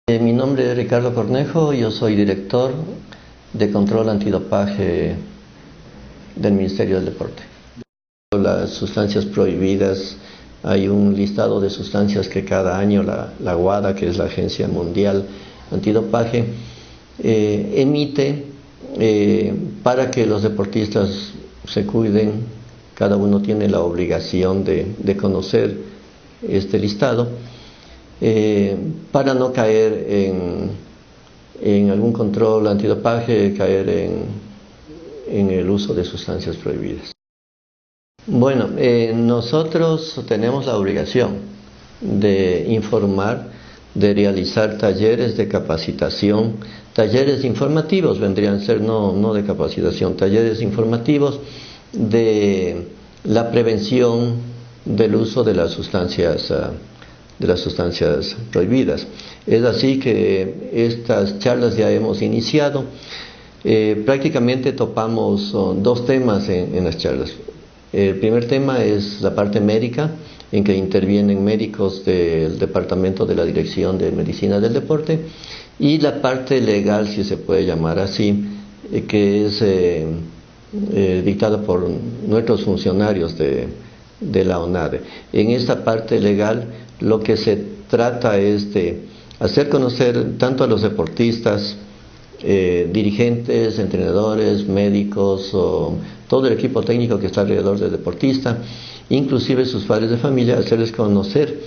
Mi nombre es Ricardo Cornejo, yo soy director de control antidopaje del Ministerio del Deporte. Las sustancias prohibidas, hay un listado de sustancias que cada año la WADA, que es la Agencia Mundial Antidopaje, emite para que los deportistas se cuiden. Cada uno tiene la obligación de conocer este listado para no caer en algún control antidopaje, caer en el uso de sustancias prohibidas. Bueno, nosotros tenemos la obligación de informar, de realizar talleres de capacitación, talleres informativos vendrían a ser, no de capacitación, talleres informativos de la prevención del uso de las sustancias prohibidas. Es así que estas charlas ya hemos iniciado. Prácticamente topamos dos temas en las charlas. El primer tema es la parte médica, en que intervienen médicos del Departamento de la Dirección de Medicina del Deporte, y la parte legal, si se puede llamar así, que es dictada por nuestros funcionarios de la ONADE. En esta parte legal lo que se trata es de hacer conocer tanto a los deportistas, dirigentes, entrenadores, médicos, o todo el equipo técnico que está alrededor del deportista, inclusive sus padres de familia, hacerles conocer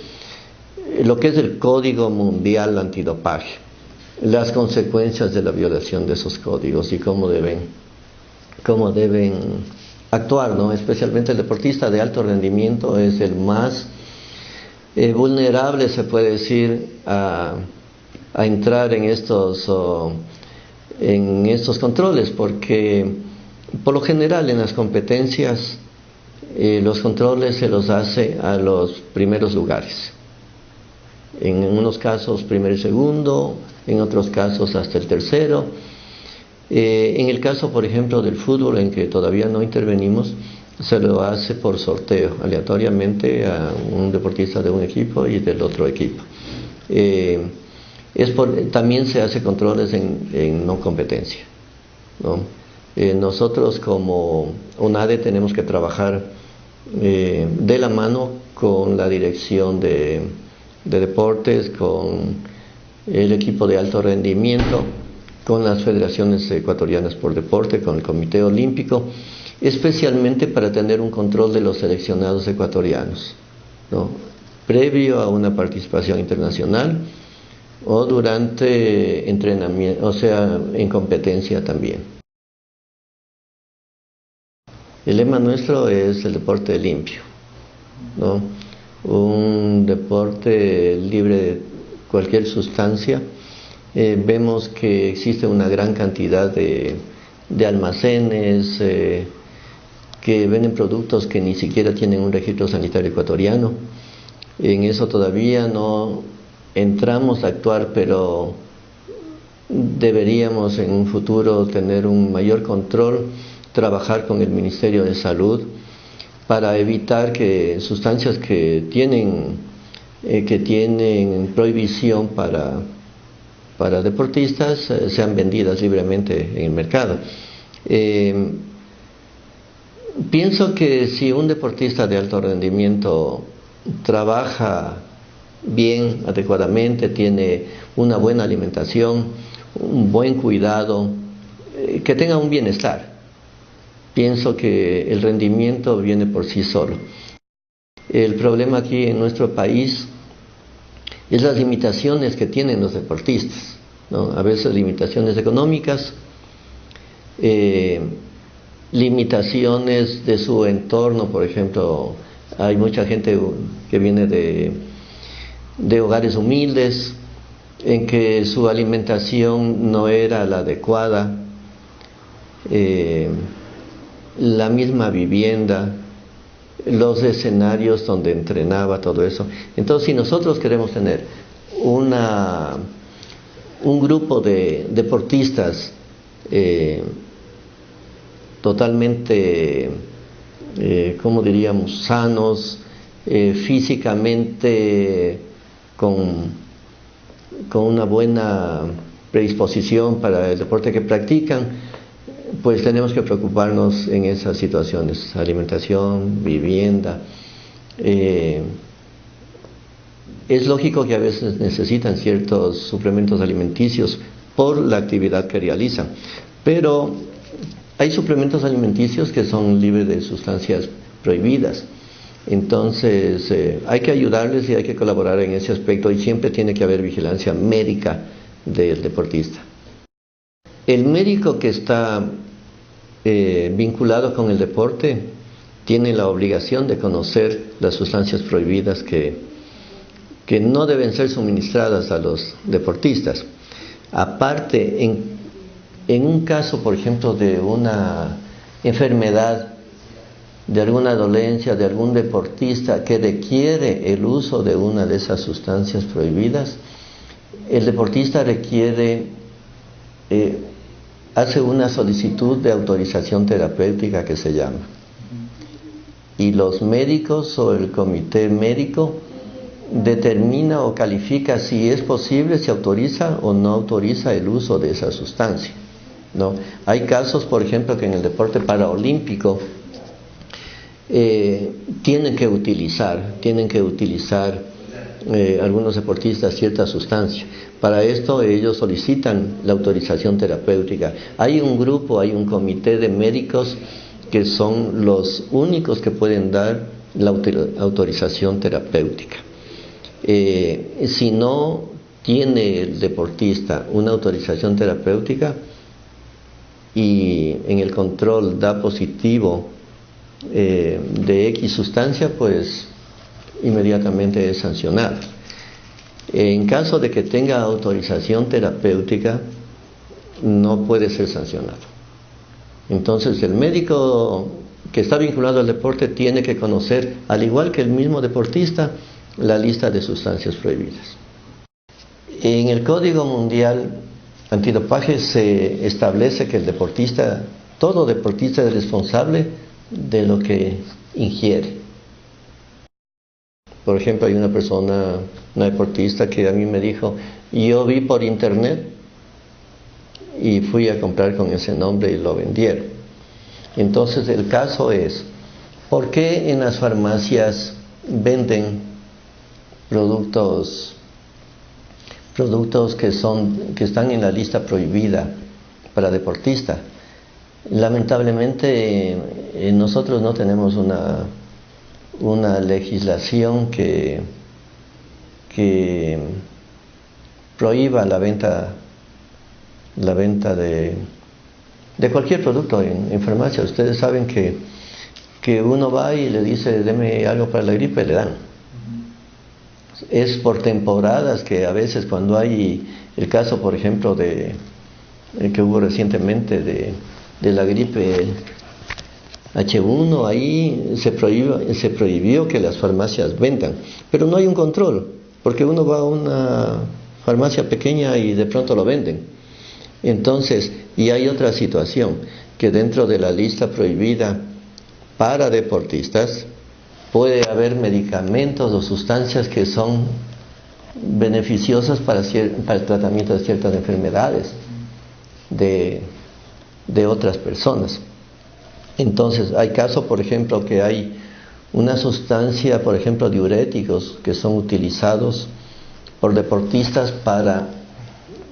lo que es el Código Mundial Antidopaje, las consecuencias de la violación de esos códigos y cómo deben actuar, ¿no? Especialmente el deportista de alto rendimiento es el más vulnerable, se puede decir, a entrar en estos controles, porque por lo general en las competencias los controles se los hace a los primeros lugares, en unos casos primero y segundo, en otros casos hasta el tercero. En el caso, por ejemplo, del fútbol, en que todavía no intervenimos, se lo hace por sorteo, aleatoriamente, a un deportista de un equipo y del otro equipo. También se hace controles en no competencia, ¿no? Nosotros como ONADE tenemos que trabajar de la mano con la dirección de deportes, con el equipo de alto rendimiento, con las federaciones ecuatorianas por deporte, con el Comité Olímpico, especialmente para tener un control de los seleccionados ecuatorianos, ¿no? Previo a una participación internacional o durante entrenamiento, o sea, en competencia también. El lema nuestro es el deporte limpio, ¿no? Un deporte libre de cualquier sustancia. Vemos que existe una gran cantidad de almacenes que venden productos que ni siquiera tienen un registro sanitario ecuatoriano. En eso todavía no entramos a actuar, pero deberíamos en un futuro tener un mayor control, trabajar con el Ministerio de Salud para evitar que sustancias que tienen prohibición para deportistas sean vendidas libremente en el mercado. Pienso que si un deportista de alto rendimiento trabaja bien, adecuadamente, tiene una buena alimentación, un buen cuidado, que tenga un bienestar, pienso que el rendimiento viene por sí solo. El problema aquí en nuestro país es las limitaciones que tienen los deportistas, ¿no? A veces limitaciones económicas, limitaciones de su entorno. Por ejemplo, hay mucha gente que viene de hogares humildes, en que su alimentación no era la adecuada, la misma vivienda, los escenarios donde entrenaba, todo eso. Entonces, si nosotros queremos tener un grupo de deportistas totalmente, ¿cómo diríamos?, sanos, físicamente, con con una buena predisposición para el deporte que practican, pues tenemos que preocuparnos en esas situaciones: alimentación, vivienda. Es lógico que a veces necesitan ciertos suplementos alimenticios por la actividad que realizan, pero hay suplementos alimenticios que son libres de sustancias prohibidas. Entonces hay que ayudarles y hay que colaborar en ese aspecto, y siempre tiene que haber vigilancia médica del deportista. El médico que está vinculado con el deporte tiene la obligación de conocer las sustancias prohibidas que no deben ser suministradas a los deportistas. Aparte, en un caso, por ejemplo, de una enfermedad, de alguna dolencia, de algún deportista que requiere el uso de una de esas sustancias prohibidas, el deportista hace una solicitud de autorización terapéutica, que se llama, y los médicos o el comité médico determina o califica si es posible, si autoriza o no autoriza el uso de esa sustancia, ¿no? Hay casos, por ejemplo, que en el deporte paraolímpico tienen que utilizar algunos deportistas cierta sustancia. Para esto ellos solicitan la autorización terapéutica. Hay un comité de médicos que son los únicos que pueden dar la autorización terapéutica. Si no tiene el deportista una autorización terapéutica y en el control da positivo de X sustancia, pues inmediatamente es sancionado. En caso de que tenga autorización terapéutica, no puede ser sancionado. Entonces el médico que está vinculado al deporte tiene que conocer, al igual que el mismo deportista, la lista de sustancias prohibidas. En el Código Mundial Antidopaje se establece que todo deportista es responsable de lo que ingiere. Por ejemplo, hay una deportista que a mí me dijo: yo vi por internet y fui a comprar con ese nombre y lo vendieron. Entonces el caso es: ¿por qué en las farmacias venden productos que están en la lista prohibida para deportistas? Lamentablemente nosotros no tenemos una legislación que prohíba la venta de cualquier producto en farmacia. Ustedes saben que uno va y le dice: deme algo para la gripe, le dan. Es por temporadas, que a veces, cuando hay el caso, por ejemplo, que hubo recientemente de la gripe H1, ahí se prohibió que las farmacias vendan, pero no hay un control, porque uno va a una farmacia pequeña y de pronto lo venden. Entonces, y hay otra situación, que dentro de la lista prohibida para deportistas puede haber medicamentos o sustancias que son beneficiosas para el tratamiento de ciertas enfermedades de otras personas. Entonces, hay casos, por ejemplo, que hay una sustancia, por ejemplo, diuréticos, que son utilizados por deportistas para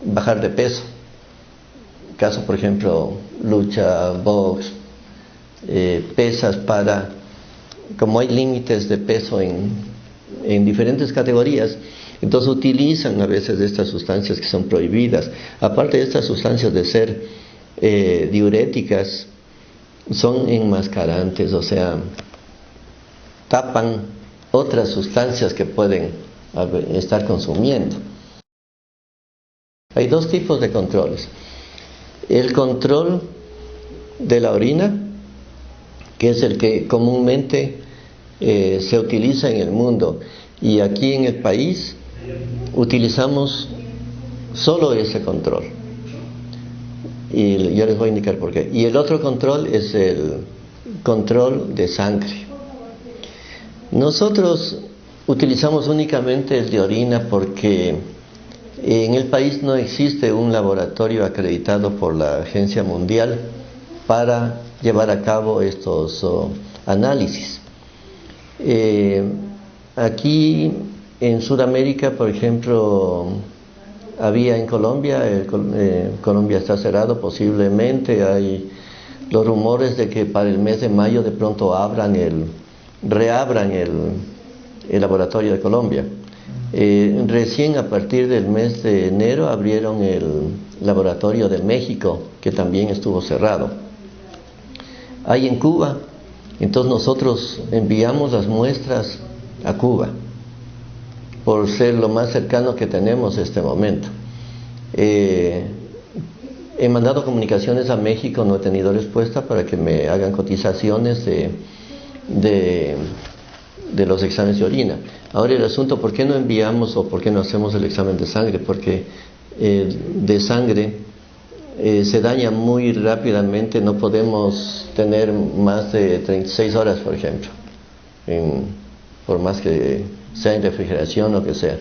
bajar de peso. Caso, por ejemplo, lucha, box, pesas como hay límites de peso en diferentes categorías, entonces utilizan a veces estas sustancias que son prohibidas. Aparte de estas sustancias de ser diuréticas, son enmascarantes, o sea, tapan otras sustancias que pueden estar consumiendo. Hay dos tipos de controles: el control de la orina, que es el que comúnmente se utiliza en el mundo, y aquí en el país utilizamos solo ese control, y yo les voy a indicar por qué. Y el otro control es el control de sangre. Nosotros utilizamos únicamente el de orina porque En el país no existe un laboratorio acreditado por la Agencia Mundial para llevar a cabo estos análisis. Aquí en Sudamérica, por ejemplo, había en Colombia, Colombia está cerrado posiblemente, hay los rumores de que para el mes de mayo de pronto reabran el laboratorio de Colombia. Recién a partir del mes de enero abrieron el laboratorio de México, que también estuvo cerrado. Hay en Cuba, entonces nosotros enviamos las muestras a Cuba, por ser lo más cercano que tenemos en este momento. He mandado comunicaciones a México, no he tenido respuesta para que me hagan cotizaciones de los exámenes de orina. Ahora el asunto, ¿por qué no enviamos o por qué no hacemos el examen de sangre? Porque de sangre se daña muy rápidamente, no podemos tener más de 36 horas, por ejemplo, por más que sea en refrigeración o que sea.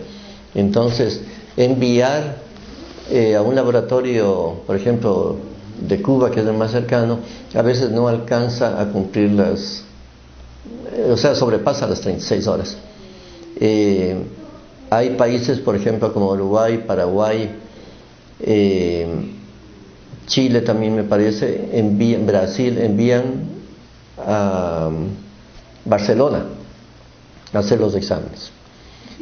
Entonces, enviar a un laboratorio, por ejemplo, de Cuba, que es el más cercano, a veces no alcanza a cumplir sobrepasa las 36 horas. Hay países, por ejemplo, como Uruguay, Paraguay, Chile también me parece, Brasil, envían a Barcelona a hacer los exámenes.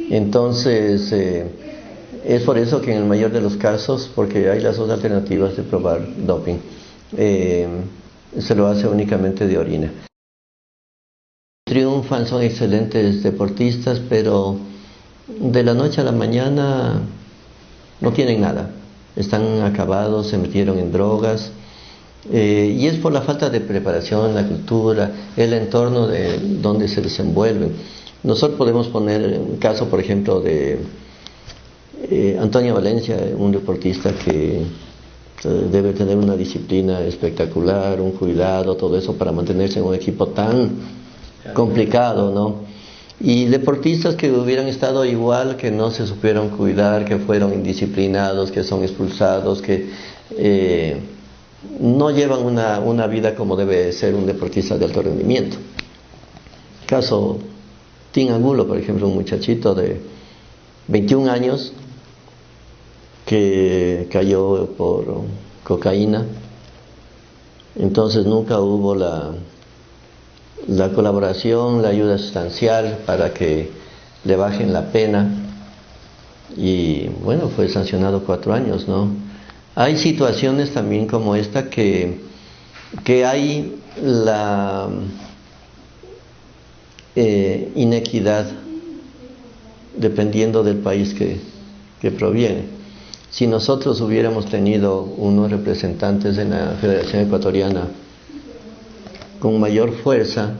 Entonces, es por eso que en el mayor de los casos, porque hay las dos alternativas de probar doping, se lo hace únicamente de orina. Triunfan, son excelentes deportistas, pero de la noche a la mañana no tienen nada, están acabados, se metieron en drogas, y es por la falta de preparación, la cultura, el entorno de donde se desenvuelven. Nosotros podemos poner un caso, por ejemplo, de Antonio Valencia, un deportista que debe tener una disciplina espectacular, un cuidado, todo eso para mantenerse en un equipo tan complicado, ¿no? Y deportistas que hubieran estado igual, que no se supieron cuidar, que fueron indisciplinados, que son expulsados, que no llevan una vida como debe ser un deportista de alto rendimiento. Caso Tim Angulo, por ejemplo, un muchachito de 21 años que cayó por cocaína. Entonces nunca hubo la colaboración, la ayuda sustancial para que le bajen la pena, y bueno, fue sancionado 4 años, ¿no? Hay situaciones también como esta que hay la inequidad dependiendo del país que proviene. Si nosotros hubiéramos tenido unos representantes en la Federación Ecuatoriana con mayor fuerza,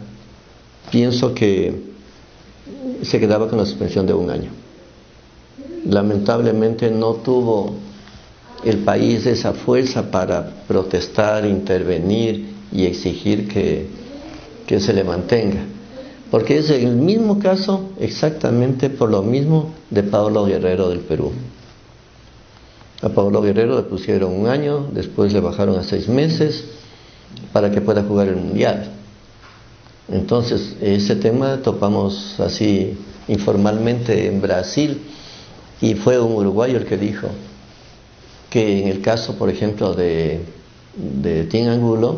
pienso que se quedaba con la suspensión de 1 año. Lamentablemente no tuvo el país esa fuerza para protestar, intervenir y exigir que se le mantenga, porque es el mismo caso, exactamente por lo mismo, de Paolo Guerrero del Perú. A Paolo Guerrero le pusieron 1 año, después le bajaron a 6 meses para que pueda jugar el Mundial. Entonces, ese tema topamos así informalmente en Brasil, y fue un uruguayo el que dijo que en el caso, por ejemplo, de Tim Angulo,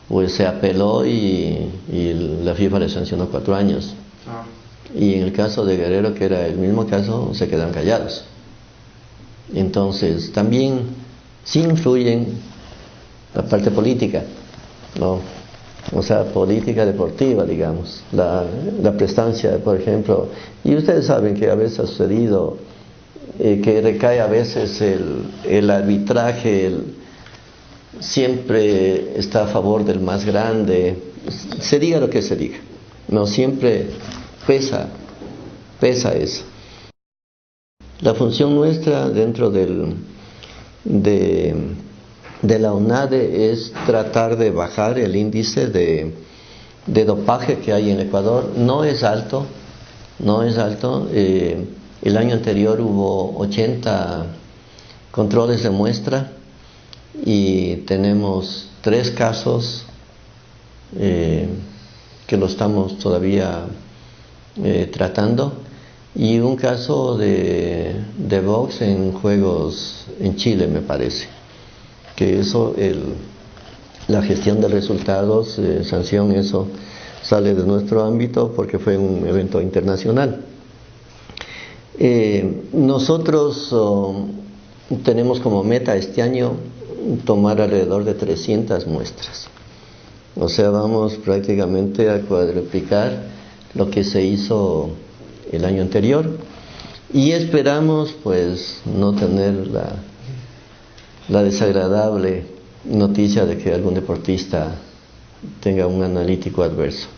pues se apeló y la FIFA le sancionó 4 años. Y en el caso de Guerrero, que era el mismo caso, se quedan callados. Entonces, también sí influyen la parte política, ¿no? O sea, política deportiva, digamos, la prestancia, por ejemplo. Y ustedes saben que a veces ha sucedido que recae a veces el arbitraje, siempre está a favor del más grande, se diga lo que se diga, no siempre pesa eso. La función nuestra dentro de la UNADE es tratar de bajar el índice de dopaje que hay en Ecuador. No es alto, El año anterior hubo 80 controles de muestra y tenemos 3 casos que lo estamos todavía tratando, y un caso de box en juegos en Chile, me parece. Que eso, la gestión de resultados, sanción, eso sale de nuestro ámbito porque fue un evento internacional. Nosotros tenemos como meta este año tomar alrededor de 300 muestras. O sea, vamos prácticamente a cuadruplicar lo que se hizo el año anterior, y esperamos pues no tener la desagradable noticia de que algún deportista tenga un analítico adverso.